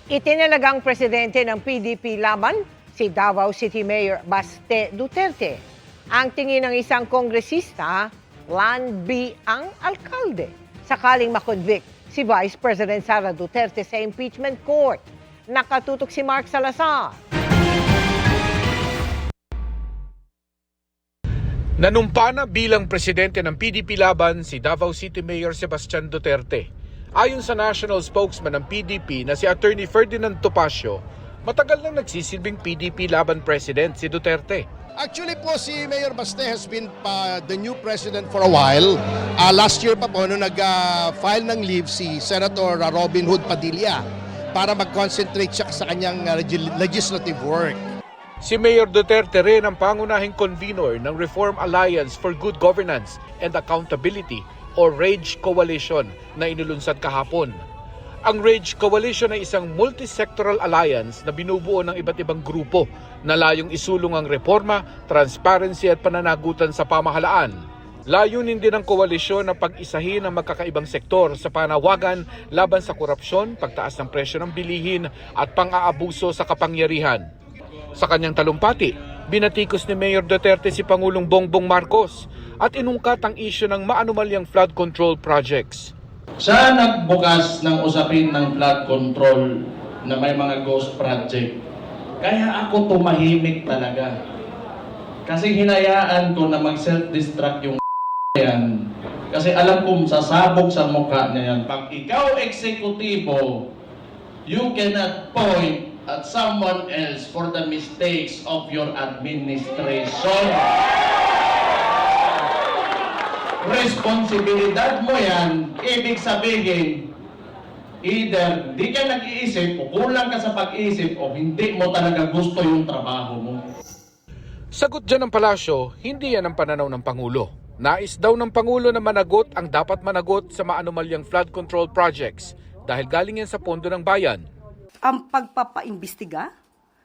Itinalagang presidente ng PDP laban si Davao City Mayor Baste Duterte. Ang tingin ng isang kongresista, Plan B ang alkalde. Sakaling makonvict si Vice President Sara Duterte sa impeachment court. Nakatutok si Mark Salazar. Nanumpa na bilang presidente ng PDP laban si Davao City Mayor Sebastian Duterte. Ayon sa national spokesman ng PDP na si Attorney Ferdinand Topacio, matagal nang nagsisilbing PDP laban president si Duterte. Actually po si Mayor Baste has been the new president for a while. Last year pa po nung nag-file ng leave si Senator Robin Hood Padilla para mag-concentrate siya sa kanyang legislative work. Si Mayor Duterte rin ang pangunahing convener ng Reform Alliance for Good Governance and Accountability o RAGE Coalition na inulunsad kahapon. Ang RAGE Coalition ay isang multisectoral alliance na binubuo ng iba't ibang grupo na layong isulong ang reforma, transparency at pananagutan sa pamahalaan. Layunin din ng koalisyon na pag-isahin ang magkakaibang sektor sa panawagan laban sa korupsyon, pagtaas ng presyo ng bilihin at pang-aabuso sa kapangyarihan. Sa kanyang talumpati, binatikos ni Mayor Duterte si Pangulong Bongbong Marcos at inungkat ang isyu ng maanumalyang flood control projects. Siya nagbukas ng usapin ng flood control na may mga ghost project. Kaya ako tumahimik talaga. Kasi hinayaan ko na mag-self-destruct yung yan. Kasi alam kong sasabog sa mukha niya yan. Pag ikaw eksekutibo, you cannot point at someone else for the mistakes of your administration. Responsibilidad mo yan, ibig sabihin, either di ka nag-iisip o kulang ka sa pag-iisip o hindi mo talaga gusto yung trabaho mo. Sagot dyan ng palasyo, hindi yan ang pananaw ng Pangulo. Nais daw ng Pangulo na managot ang dapat managot sa maanumalyang flood control projects dahil galing yan sa pondo ng bayan. Ang pagpapaimbestiga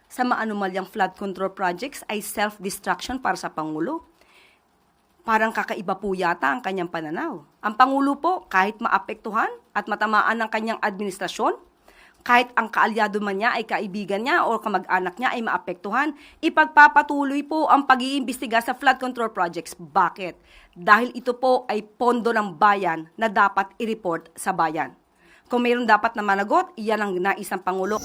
sa maanumalyang flood control projects ay self-destruction para sa Pangulo. Parang kakaiba po yata ang kanyang pananaw. Ang Pangulo po, kahit maapektuhan at matamaan ng kanyang administrasyon, kahit ang kaalyado man niya ay kaibigan niya o kamag-anak niya ay maapektuhan, ipagpapatuloy po ang pag-iimbestiga sa flood control projects. Bakit? Dahil ito po ay pondo ng bayan na dapat i-report sa bayan. Kung mayroon dapat na managot, iyan ang nais ng Pangulo.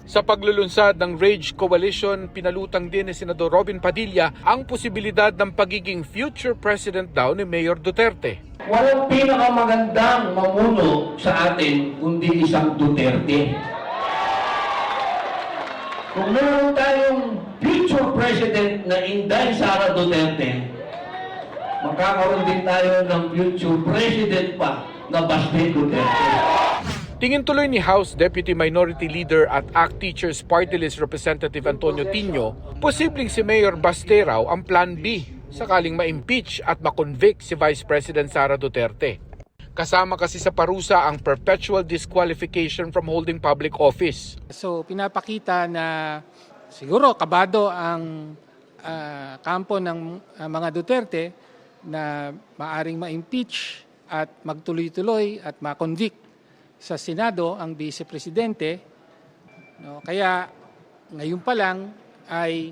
Sa paglulunsad ng RAGE Coalition, pinalutang din ni Senador Robin Padilla ang posibilidad ng pagiging future president daw ni Mayor Duterte. Walang pinakamagandang mamuno sa atin kundi isang Duterte. Kung meron tayong future president na Inday Sara Duterte, magkakaroon din tayo ng future president pa na Baste Duterte. Tingin tuloy ni House Deputy Minority Leader at ACT Teachers Party List Representative Antonio Tino, posibleng si Mayor Baste raw ang Plan B sakaling ma-impeach at ma-convict si Vice President Sara Duterte. Kasama kasi sa parusa ang perpetual disqualification from holding public office. So pinapakita na siguro kabado ang kampo ng mga Duterte na maaring ma-impeach at magtuloy-tuloy at ma-convict sa Senado ang Vice Presidente. No? Kaya ngayon pa lang ay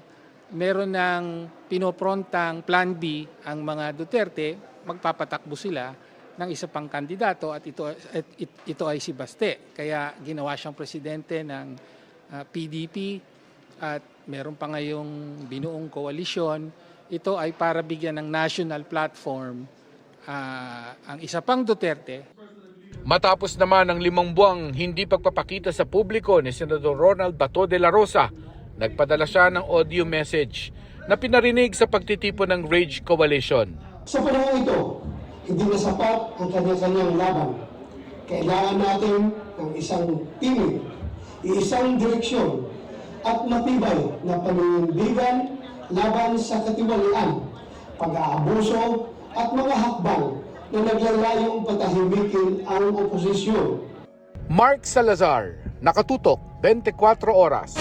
meron ng pinoprontang Plan B ang mga Duterte, magpapatakbo sila ng isa pang kandidato at ito ay si Baste. Kaya ginawa siyang presidente ng PDP at meron pa ngayong binuong koalisyon. Ito ay para bigyan ng national platform ang isa pang Duterte. Matapos naman ang 5 buwang hindi pagpapakita sa publiko ni Senador Ronald Bato de la Rosa, nagpadala siya ng audio message na pinarinig sa pagtitipon ng RAGE Coalition. Sa panahon ito, hindi na sapat ang kanya-kanyang laban. Kailangan natin ng isang timid, isang direksyon at matibay na paninindigan laban sa katiwalian, pag-aabuso at mga hakbang na naglalayong patahimikin ang oposisyon. Mark Salazar, nakatutok 24 oras.